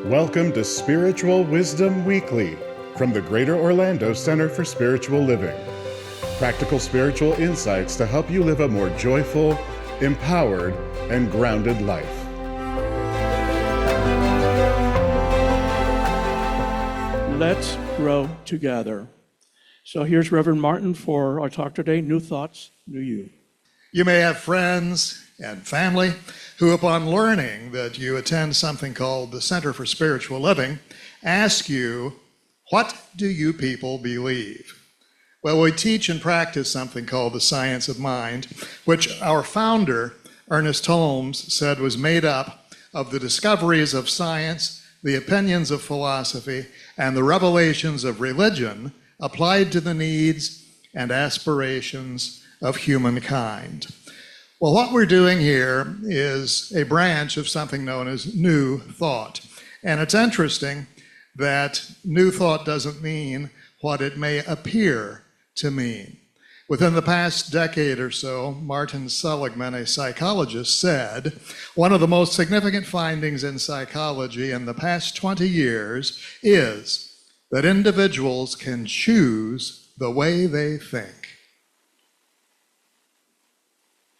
Welcome to Spiritual Wisdom Weekly from the Greater Orlando Center for Spiritual Living. Practical spiritual insights to help you live a more joyful, empowered, and grounded life. Let's grow together. So here's Reverend Martin for our talk today, New Thoughts, New You. You may have friends and family who, upon learning that you attend something called the Center for Spiritual Living, ask you, what do you people believe? Well, we teach and practice something called the science of mind, which our founder, Ernest Holmes, said was made up of the discoveries of science, the opinions of philosophy, and the revelations of religion applied to the needs and aspirations of humankind. Well, what we're doing here is a branch of something known as New Thought. And it's interesting that New Thought doesn't mean what it may appear to mean. Within the past decade or so, Martin Seligman, a psychologist, said, one of the most significant findings in psychology in the past 20 years is that individuals can choose the way they think.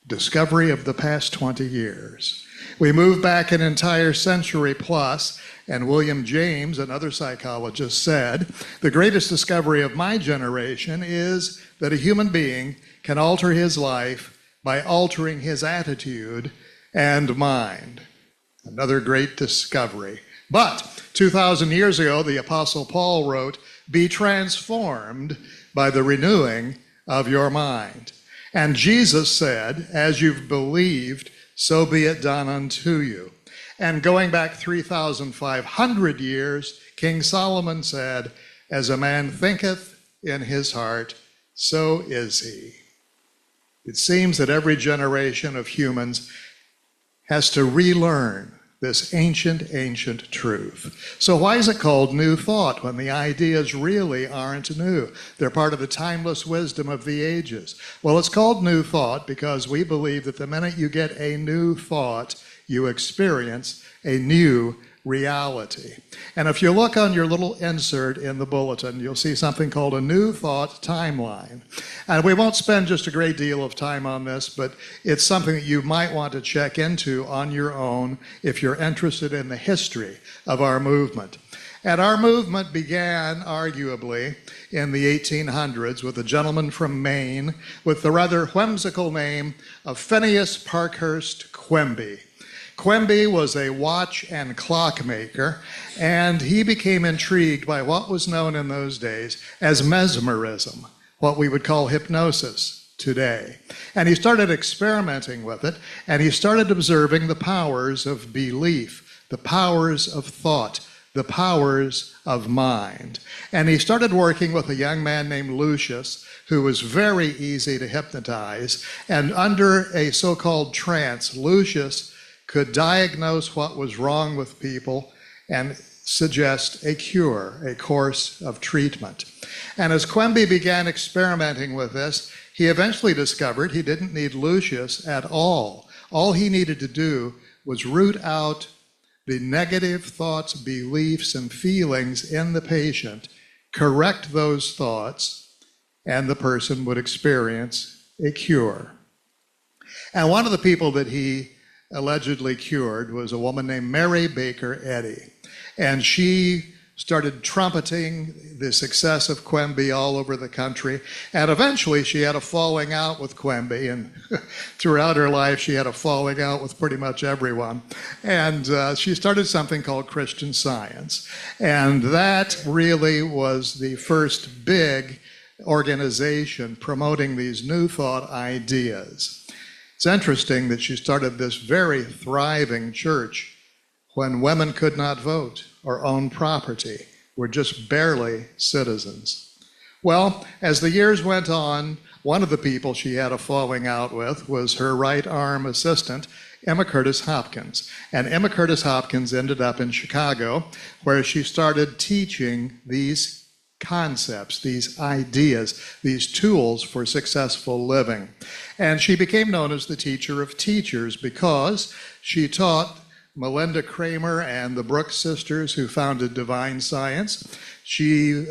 Discovery of the past 20 years. We move back an entire century plus, and William James, another psychologist, said, the greatest discovery of my generation is that a human being can alter his life by altering his attitude and mind. Another great discovery. But 2,000 years ago, the Apostle Paul wrote, be transformed by the renewing of your mind. And Jesus said, as you've believed, so be it done unto you. And going back 3,500 years, King Solomon said, as a man thinketh in his heart, so is he. It seems that every generation of humans has to relearn this ancient truth. So why is it called New Thought when the ideas really aren't new? They're part of the timeless wisdom of the ages. Well, it's called New Thought because we believe that the minute you get a new thought, you experience a new reality. And if you look on your little insert in the bulletin, you'll see something called a New Thought timeline. And we won't spend just a great deal of time on this, but it's something that you might want to check into on your own if you're interested in the history of our movement. And our movement began, arguably, in the 1800s with a gentleman from Maine with the rather whimsical name of Phineas Parkhurst Quimby. Quimby was a watch and clock maker, and he became intrigued by what was known in those days as mesmerism, what we would call hypnosis today. And he started experimenting with it, and he started observing the powers of belief, the powers of thought, the powers of mind. And he started working with a young man named Lucius, who was very easy to hypnotize, and under a so-called trance, Lucius could diagnose what was wrong with people and suggest a cure, a course of treatment. And as Quimby began experimenting with this, he eventually discovered he didn't need Lucius at all. All he needed to do was root out the negative thoughts, beliefs, and feelings in the patient, correct those thoughts, and the person would experience a cure. And one of the people that he allegedly cured was a woman named Mary Baker Eddy. And she started trumpeting the success of Quimby all over the country. And eventually she had a falling out with Quimby. And throughout her life, she had a falling out with pretty much everyone. And she started something called Christian Science. And that really was the first big organization promoting these New Thought ideas. It's interesting that she started this very thriving church when women could not vote or own property, were just barely citizens. Well, as the years went on, one of the people she had a falling out with was her right arm assistant, Emma Curtis Hopkins. And Emma Curtis Hopkins ended up in Chicago, where she started teaching these concepts, these ideas, these tools for successful living. And she became known as the teacher of teachers because she taught Melinda Kramer and the Brooks sisters who founded Divine Science. She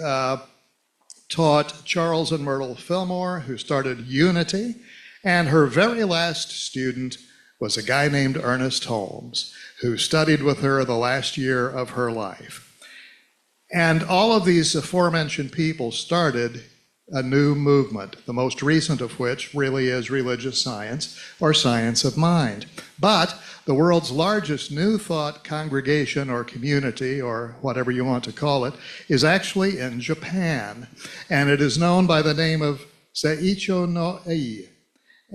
taught Charles and Myrtle Fillmore, who started Unity, and her very last student was a guy named Ernest Holmes, who studied with her the last year of her life. And all of these aforementioned people started a new movement, the most recent of which really is religious science, or science of mind. But the world's largest New Thought congregation or community, or whatever you want to call it, is actually in Japan. And it is known by the name of Seicho no Ei.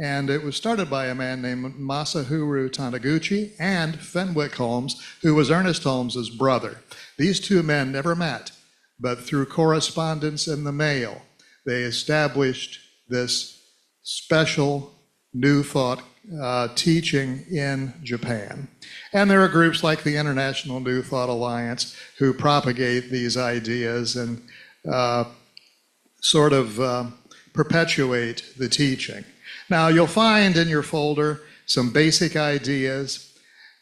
And it was started by a man named Masahiro Taniguchi and Fenwick Holmes, who was Ernest Holmes's brother. These two men never met, but through correspondence in the mail, they established this special New Thought teaching in Japan. And there are groups like the International New Thought Alliance who propagate these ideas and perpetuate the teaching. Now, you'll find in your folder some basic ideas,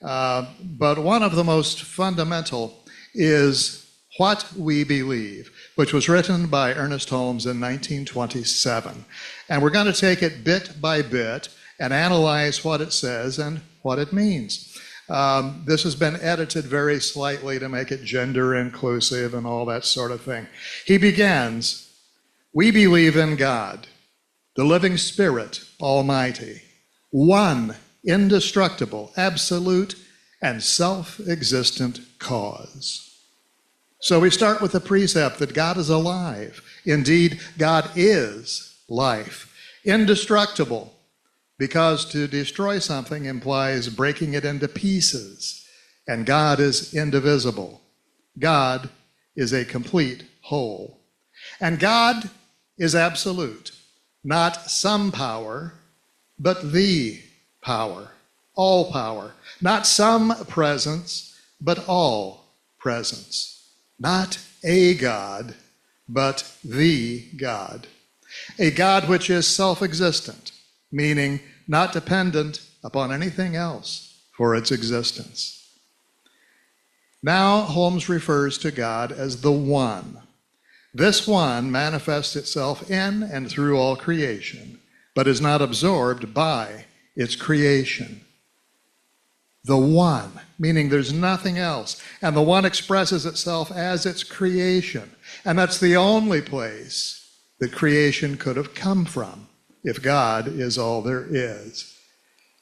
but one of the most fundamental is What We Believe, which was written by Ernest Holmes in 1927. And we're going to take it bit by bit and analyze what it says and what it means. This has been edited very slightly to make it gender inclusive and all that sort of thing. He begins, "We believe in God, the living Spirit, Almighty, one, indestructible, absolute, and self-existent cause." So we start with the precept that God is alive. Indeed, God is life. Indestructible, because to destroy something implies breaking it into pieces, and God is indivisible. God is a complete whole. And God is absolute, not some power, but the power, all power. Not some presence, but all presence. Not a God, but the God. A God which is self-existent, meaning not dependent upon anything else for its existence. Now, Holmes refers to God as the One. This One manifests itself in and through all creation, but is not absorbed by its creation. The One, meaning there's nothing else. And the One expresses itself as its creation. And that's the only place that creation could have come from, if God is all there is.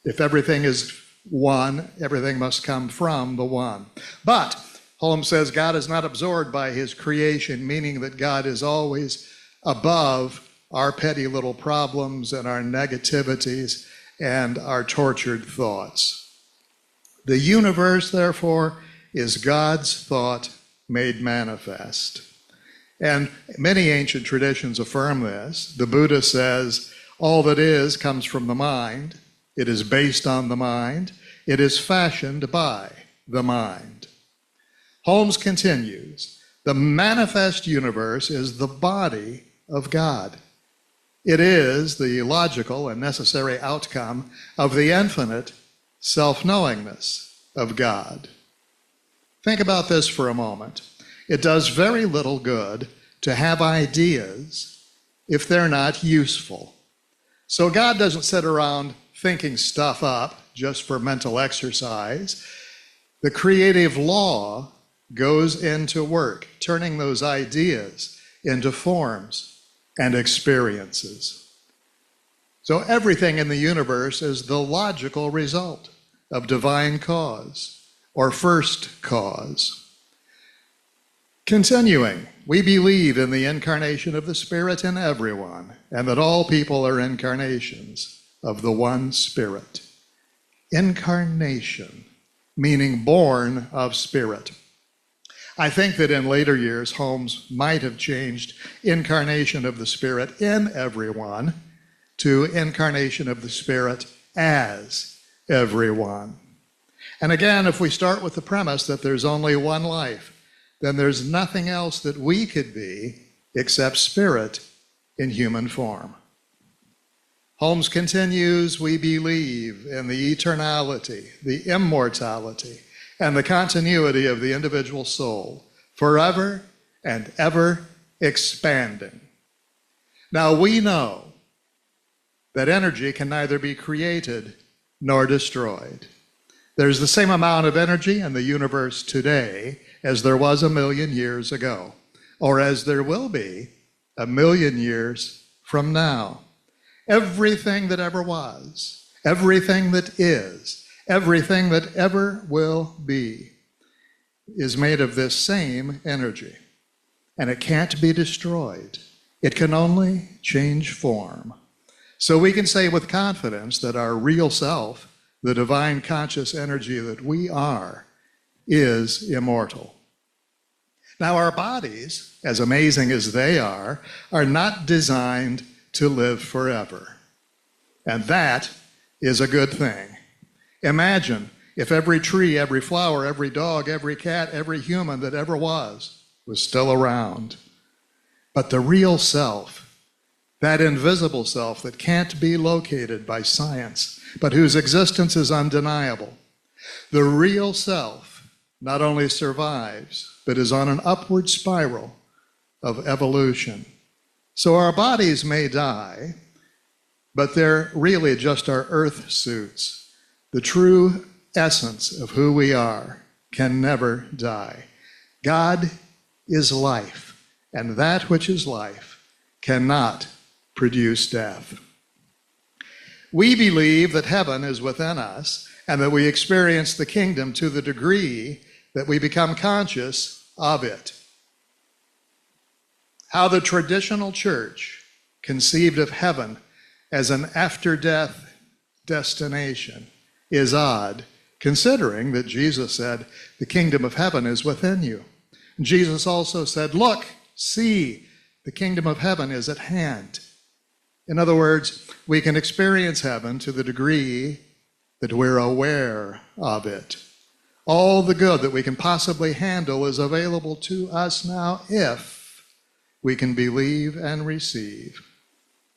If everything is one, everything must come from the One. But Holmes says God is not absorbed by his creation, meaning that God is always above our petty little problems and our negativities and our tortured thoughts. The universe, therefore, is God's thought made manifest. And many ancient traditions affirm this. The Buddha says, all that is comes from the mind. It is based on the mind. It is fashioned by the mind. Holmes continues, the manifest universe is the body of God. It is the logical and necessary outcome of the infinite self-knowingness of God. Think about this for a moment. It does very little good to have ideas if they're not useful. So God doesn't sit around thinking stuff up just for mental exercise. The creative law goes into work, turning those ideas into forms and experiences. So everything in the universe is the logical result of divine cause or first cause. Continuing, we believe in the incarnation of the Spirit in everyone, and that all people are incarnations of the one Spirit. Incarnation, meaning born of Spirit. I think that in later years, Holmes might have changed incarnation of the Spirit in everyone to incarnation of the Spirit as everyone. And again, if we start with the premise that there's only one life, then there's nothing else that we could be except Spirit in human form. Holmes continues, we believe in the eternality, the immortality, and the continuity of the individual soul, forever and ever expanding. Now we know that energy can neither be created nor destroyed. There's the same amount of energy in the universe today as there was 1,000,000 years ago, or as there will be 1,000,000 years from now. Everything that ever was, everything that is, everything that ever will be is made of this same energy, and it can't be destroyed. It can only change form. So we can say with confidence that our real self, the divine conscious energy that we are, is immortal. Now, our bodies, as amazing as they are not designed to live forever. And that is a good thing. Imagine if every tree, every flower, every dog, every cat, every human that ever was still around. But the real self, that invisible self that can't be located by science, but whose existence is undeniable, the real self not only survives, but is on an upward spiral of evolution. So our bodies may die, but they're really just our earth suits. The true essence of who we are can never die. God is life, and that which is life cannot produce death. We believe that heaven is within us and that we experience the kingdom to the degree that we become conscious of it. How the traditional church conceived of heaven as an after-death destination is odd, considering that Jesus said, the kingdom of heaven is within you. Jesus also said, look, see, the kingdom of heaven is at hand. In other words, we can experience heaven to the degree that we're aware of it. All the good that we can possibly handle is available to us now if we can believe and receive.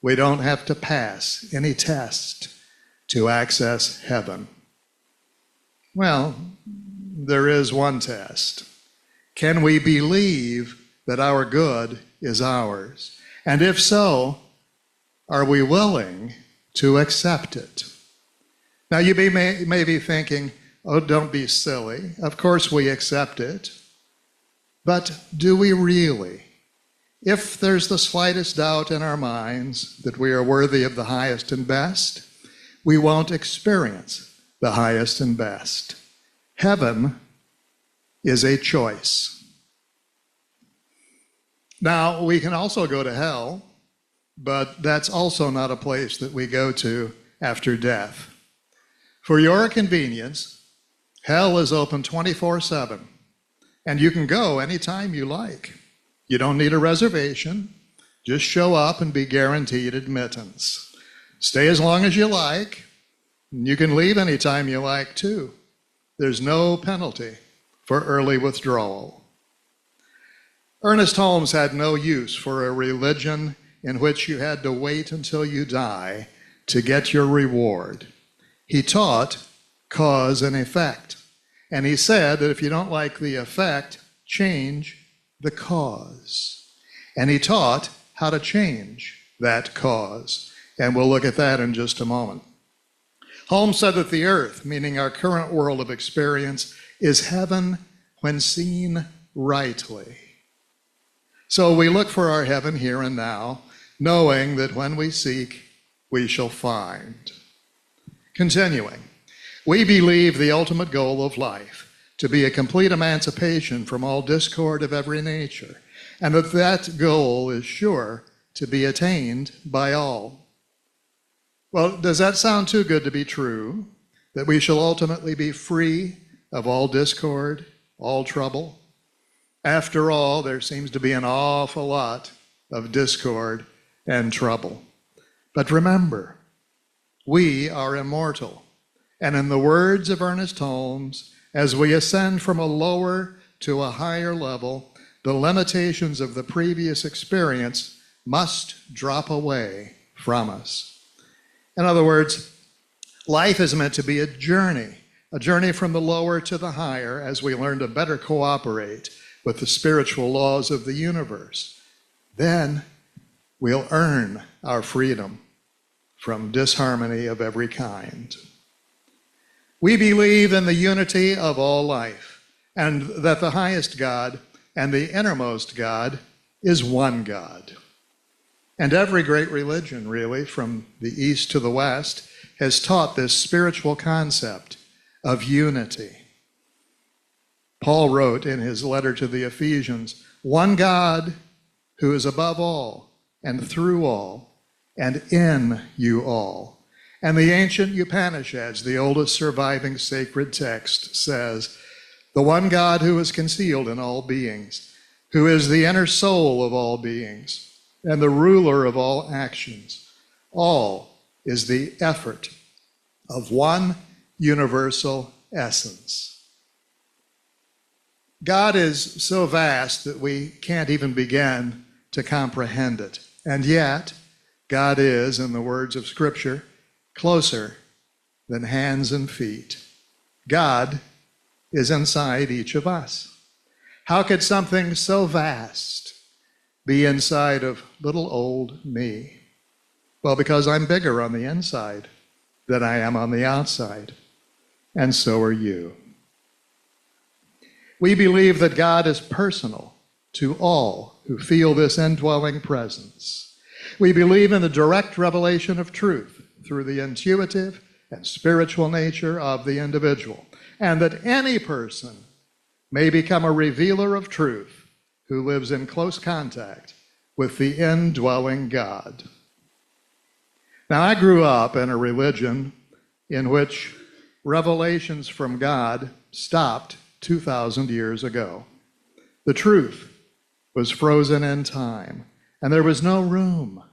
We don't have to pass any test to access heaven. Well, there is one test. Can we believe that our good is ours? And if so, are we willing to accept it? Now, you may be thinking, oh, don't be silly. Of course we accept it. But do we really? If there's the slightest doubt in our minds that we are worthy of the highest and best, we won't experience the highest and best. Heaven is a choice. Now, we can also go to hell, but that's also not a place that we go to after death. For your convenience, hell is open 24/7, and you can go anytime you like. You don't need a reservation. Just show up and be guaranteed admittance. Stay as long as you like, and you can leave anytime you like too. There's no penalty for early withdrawal. Ernest Holmes had no use for a religion in which you had to wait until you die to get your reward. He taught cause and effect. And he said that if you don't like the effect, change the cause. And he taught how to change that cause. And we'll look at that in just a moment. Holmes said that the earth, meaning our current world of experience, is heaven when seen rightly. So we look for our heaven here and now, knowing that when we seek, we shall find. Continuing, we believe the ultimate goal of life to be a complete emancipation from all discord of every nature, and that goal is sure to be attained by all. Well, does that sound too good to be true, that we shall ultimately be free of all discord, all trouble? After all, there seems to be an awful lot of discord and trouble. But remember, we are immortal. And in the words of Ernest Holmes, as we ascend from a lower to a higher level, the limitations of the previous experience must drop away from us. In other words, life is meant to be a journey a journey from the lower to the higher as we learn to better cooperate with the spiritual laws of the universe. Then we'll earn our freedom from disharmony of every kind. We believe in the unity of all life, and that the highest God and the innermost God is one God. And every great religion, really, from the East to the West, has taught this spiritual concept of unity. Paul wrote in his letter to the Ephesians, one God who is above all and through all and in you all. And the ancient Upanishads, the oldest surviving sacred text, says, the one God who is concealed in all beings, who is the inner soul of all beings and the ruler of all actions. All is the effort of one universal essence. God is so vast that we can't even begin to comprehend it. And yet, God is, in the words of Scripture, closer than hands and feet. God is inside each of us. How could something so vast be inside of little old me? Well, because I'm bigger on the inside than I am on the outside, and so are you. We believe that God is personal to all who feel this indwelling presence. We believe in the direct revelation of truth through the intuitive and spiritual nature of the individual, and that any person may become a revealer of truth who lives in close contact with the indwelling God. Now, I grew up in a religion in which revelations from God stopped 2,000 years ago. The truth was frozen in time, and there was no room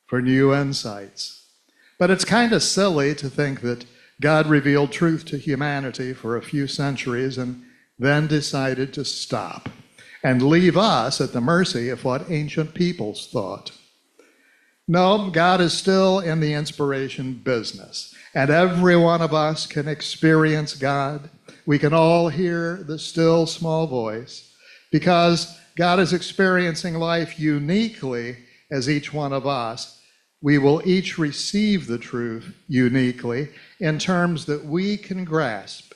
for new insights. But it's kind of silly to think that God revealed truth to humanity for a few centuries and then decided to stop and leave us at the mercy of what ancient peoples thought. No, God is still in the inspiration business, and every one of us can experience God. We can all hear the still small voice because God is experiencing life uniquely as each one of us. We will each receive the truth uniquely in terms that we can grasp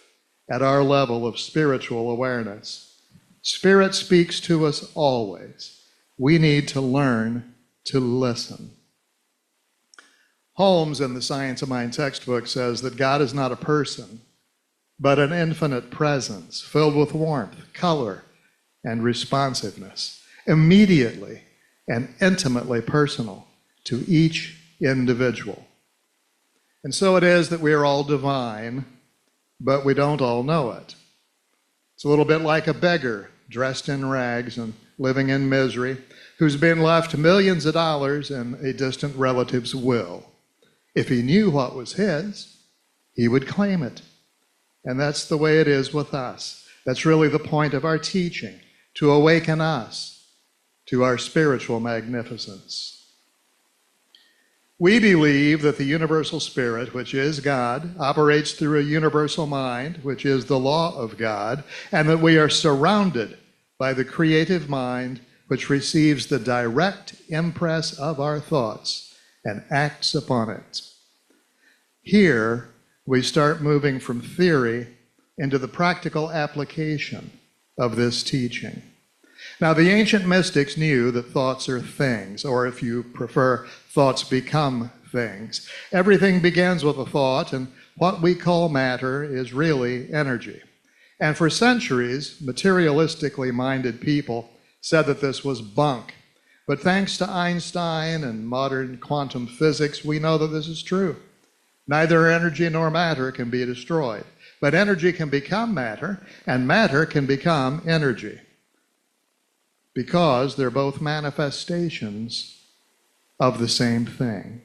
at our level of spiritual awareness. Spirit speaks to us always. We need to learn to listen. Holmes, in the Science of Mind textbook, says that God is not a person, but an infinite presence filled with warmth, color, and responsiveness, immediately and intimately personal to each individual. And so it is that we are all divine, but we don't all know it. It's a little bit like a beggar dressed in rags and living in misery, who's been left millions of dollars in a distant relative's will. If he knew what was his, he would claim it. And that's the way it is with us. That's really the point of our teaching, to awaken us to our spiritual magnificence. We believe that the universal spirit, which is God, operates through a universal mind, which is the law of God, and that we are surrounded by the creative mind, which receives the direct impress of our thoughts and acts upon it. Here, we start moving from theory into the practical application of this teaching. Now, the ancient mystics knew that thoughts are things, or if you prefer, thoughts become things. Everything begins with a thought, and what we call matter is really energy. And for centuries, materialistically minded people said that this was bunk. But thanks to Einstein and modern quantum physics, we know that this is true. Neither energy nor matter can be destroyed, but energy can become matter, and matter can become energy, because they're both manifestations of the same thing.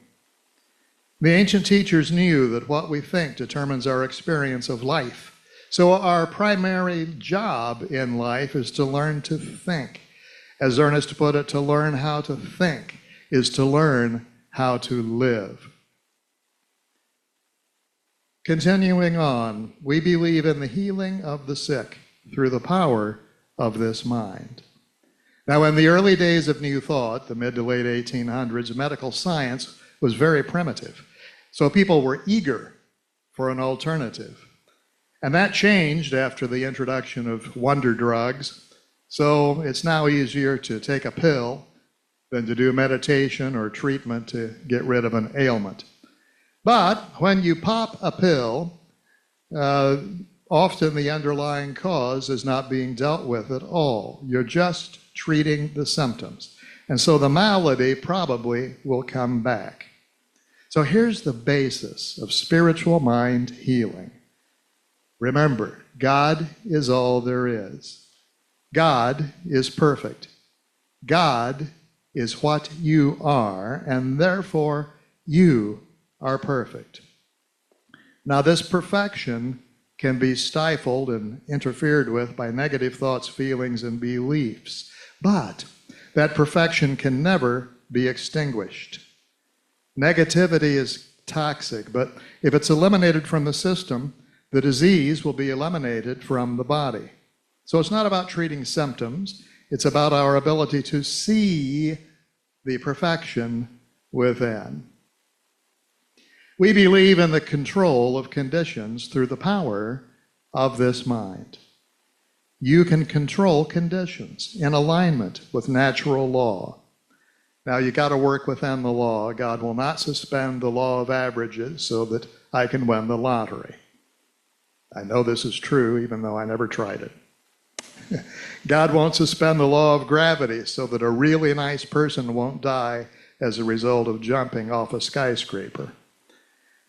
The ancient teachers knew that what we think determines our experience of life. So our primary job in life is to learn to think. As Ernest put it, to learn how to think is to learn how to live. Continuing on, we believe in the healing of the sick through the power of this mind. Now, in the early days of New Thought, the mid to late 1800s, medical science was very primitive. So people were eager for an alternative. And that changed after the introduction of wonder drugs. So it's now easier to take a pill than to do meditation or treatment to get rid of an ailment. But when you pop a pill, often the underlying cause is not being dealt with at all. You're just treating the symptoms. And so the malady probably will come back. So here's the basis of spiritual mind healing. Remember, God is all there is. God is perfect. God is what you are, and therefore you are perfect. Now, this perfection can be stifled and interfered with by negative thoughts, feelings, and beliefs, but that perfection can never be extinguished. Negativity is toxic, but if it's eliminated from the system, the disease will be eliminated from the body. So it's not about treating symptoms, it's about our ability to see the perfection within. We believe in the control of conditions through the power of this mind. You can control conditions in alignment with natural law. Now, you got to work within the law. God will not suspend the law of averages so that I can win the lottery. I know this is true, even though I never tried it. God won't suspend the law of gravity so that a really nice person won't die as a result of jumping off a skyscraper.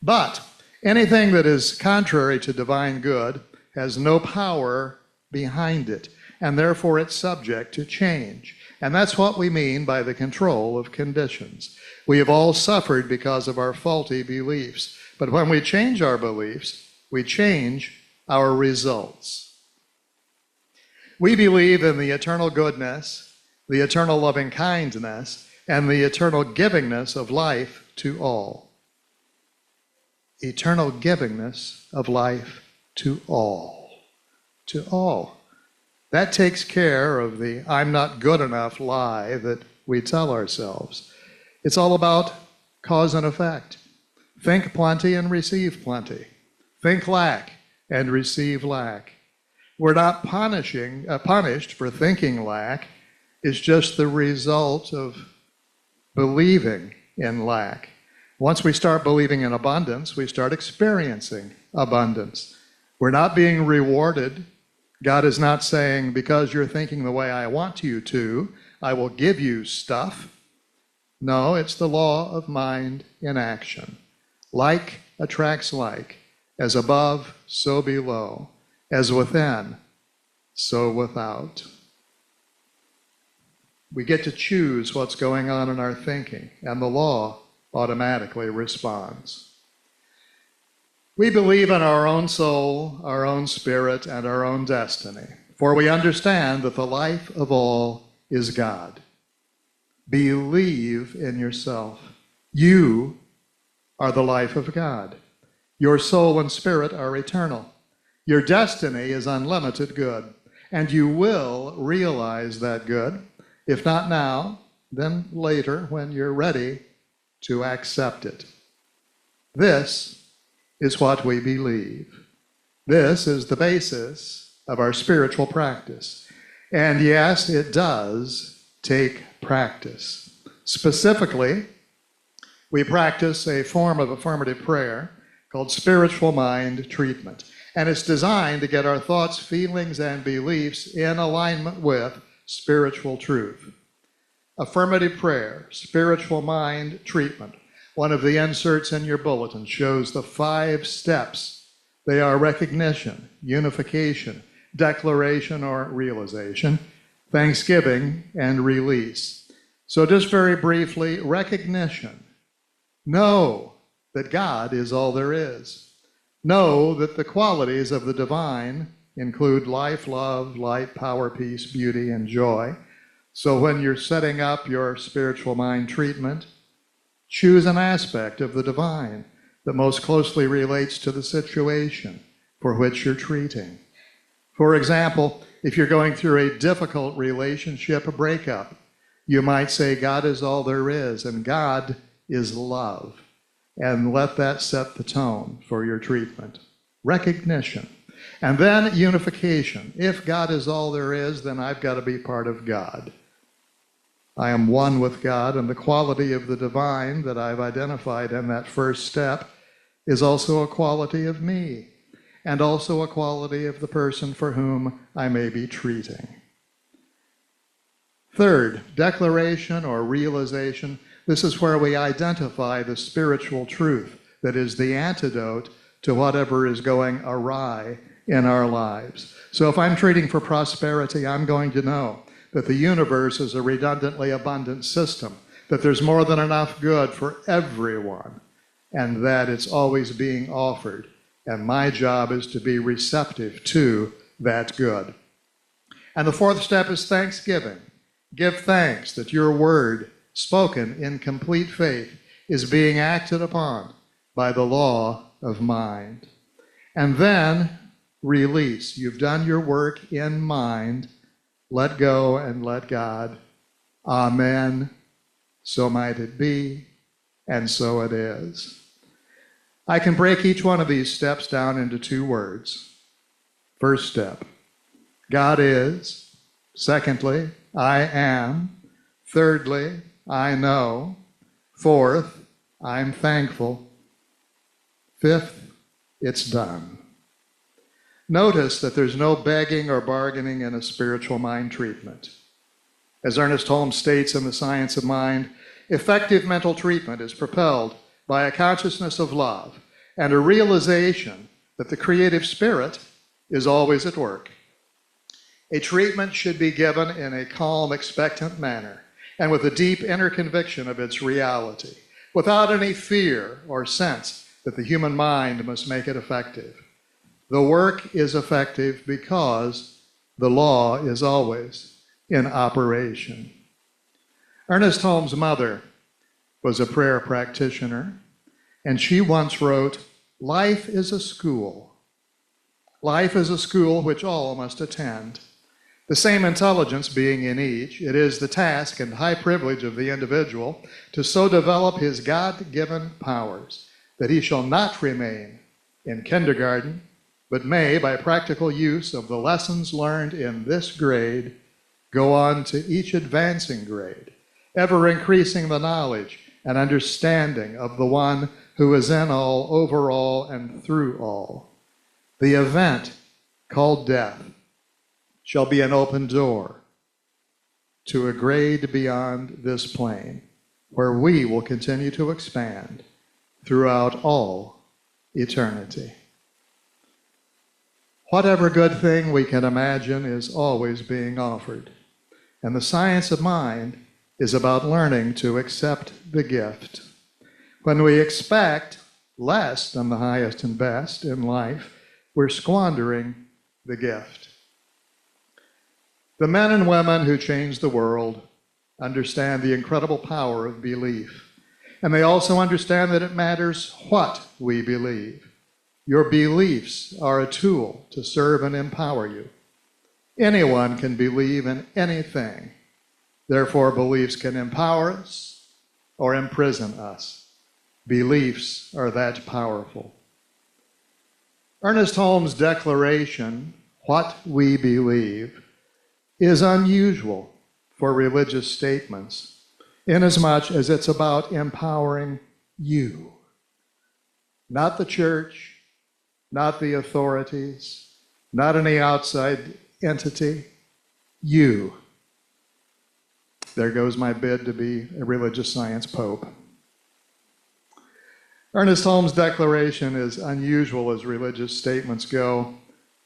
But anything that is contrary to divine good has no power behind it, and therefore it's subject to change. And that's what we mean by the control of conditions. We have all suffered because of our faulty beliefs. But when we change our beliefs, we change our results. We believe in the eternal goodness, the eternal loving kindness, and the eternal givingness of life to all. Eternal givingness of life to all. To all. That takes care of the I'm not good enough lie that we tell ourselves. It's all about cause and effect. Think plenty and receive plenty. Think lack and receive lack. We're not punished for thinking lack. It's just the result of believing in lack. Once we start believing in abundance, we start experiencing abundance. We're not being rewarded. God is not saying, because you're thinking the way I want you to, I will give you stuff. No, it's the law of mind in action. Like attracts like. As above, so below. As within, so without. We get to choose what's going on in our thinking, and the law automatically responds. We believe in our own soul, our own spirit, and our own destiny, for we understand that the life of all is God. Believe in yourself. You are the life of God. Your soul and spirit are eternal. Your destiny is unlimited good, and you will realize that good, if not now, then later when you're ready to accept it. This is what we believe. This is the basis of our spiritual practice. And yes, it does take practice. Specifically, we practice a form of affirmative prayer called spiritual mind treatment. And it's designed to get our thoughts, feelings, and beliefs in alignment with spiritual truth. Affirmative prayer, spiritual mind treatment. One of the inserts in your bulletin shows the 5 steps. They are recognition, unification, declaration or realization, thanksgiving, and release. So just very briefly, recognition. Know that God is all there is. Know that the qualities of the divine include life, love, light, power, peace, beauty, and joy. So when you're setting up your spiritual mind treatment, choose an aspect of the divine. that most closely relates to the situation for which you're treating. For example, if you're going through a difficult relationship breakup, you might say, God is all there is, and God is love. And let that set the tone for your treatment. Recognition. And then unification. If God is all there is, then I've got to be part of God. I am one with God, and the quality of the divine that I've identified in that first step is also a quality of me, and also a quality of the person for whom I may be treating. Third, declaration or realization. This is where we identify the spiritual truth that is the antidote to whatever is going awry in our lives. So if I'm treating for prosperity, I'm going to know that the universe is a redundantly abundant system, that there's more than enough good for everyone, and that it's always being offered. And my job is to be receptive to that good. And the fourth step is thanksgiving. Give thanks that your word, spoken in complete faith, is being acted upon by the law of mind. And then release. You've done your work in mind. Let go and let God. Amen. So might it be, and so it is. I can break each one of these steps down into 2 words. First step, God is. Secondly, I am. Thirdly, I know. Fourth, I'm thankful. Fifth, it's done. Notice that there's no begging or bargaining in a spiritual mind treatment. As Ernest Holmes states in The Science of Mind, effective mental treatment is propelled by a consciousness of love and a realization that the creative spirit is always at work. A treatment should be given in a calm, expectant manner and with a deep inner conviction of its reality, without any fear or sense that the human mind must make it effective. The work is effective because the law is always in operation. Ernest Holmes' mother was a prayer practitioner, and she once wrote, "Life is a school. Life is a school which all must attend. The same intelligence being in each, it is the task and high privilege of the individual to so develop his God-given powers that he shall not remain in kindergarten, but may, by practical use of the lessons learned in this grade, go on to each advancing grade, ever increasing the knowledge and understanding of the one who is in all, over all, and through all. The event called death shall be an open door to a grade beyond this plane, where we will continue to expand throughout all eternity." Whatever good thing we can imagine is always being offered. And the science of mind is about learning to accept the gift. When we expect less than the highest and best in life, we're squandering the gift. The men and women who change the world understand the incredible power of belief. And they also understand that it matters what we believe. Your beliefs are a tool to serve and empower you. Anyone can believe in anything. Therefore, beliefs can empower us or imprison us. Beliefs are that powerful. Ernest Holmes' declaration, "What we believe," is unusual for religious statements, inasmuch as it's about empowering you. Not the church, not the authorities, not any outside entity, you. There goes my bid to be a religious science pope. Ernest Holmes' declaration is unusual as religious statements go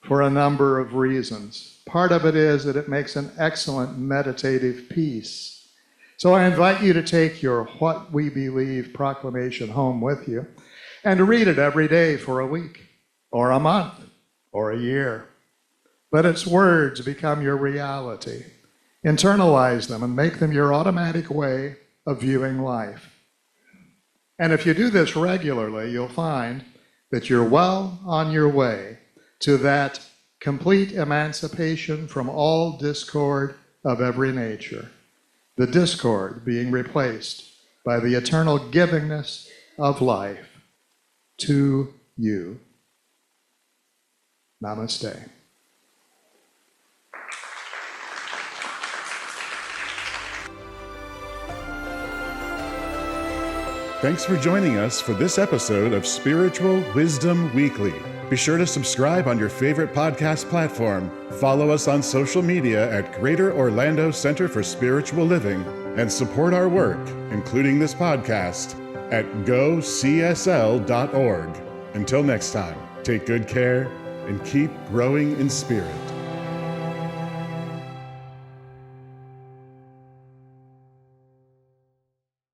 for a number of reasons. Part of it is that it makes an excellent meditative piece. So I invite you to take your What We Believe proclamation home with you and to read it every day for a week, or a month, or a year. Let its words become your reality. Internalize them and make them your automatic way of viewing life. And if you do this regularly, you'll find that you're well on your way to that complete emancipation from all discord of every nature, the discord being replaced by the eternal givingness of life to you. Namaste. Thanks for joining us for this episode of Spiritual Wisdom Weekly. Be sure to subscribe on your favorite podcast platform, follow us on social media at Greater Orlando Center for Spiritual Living, and support our work, including this podcast, at gocsl.org. Until next time, take good care and keep growing in spirit.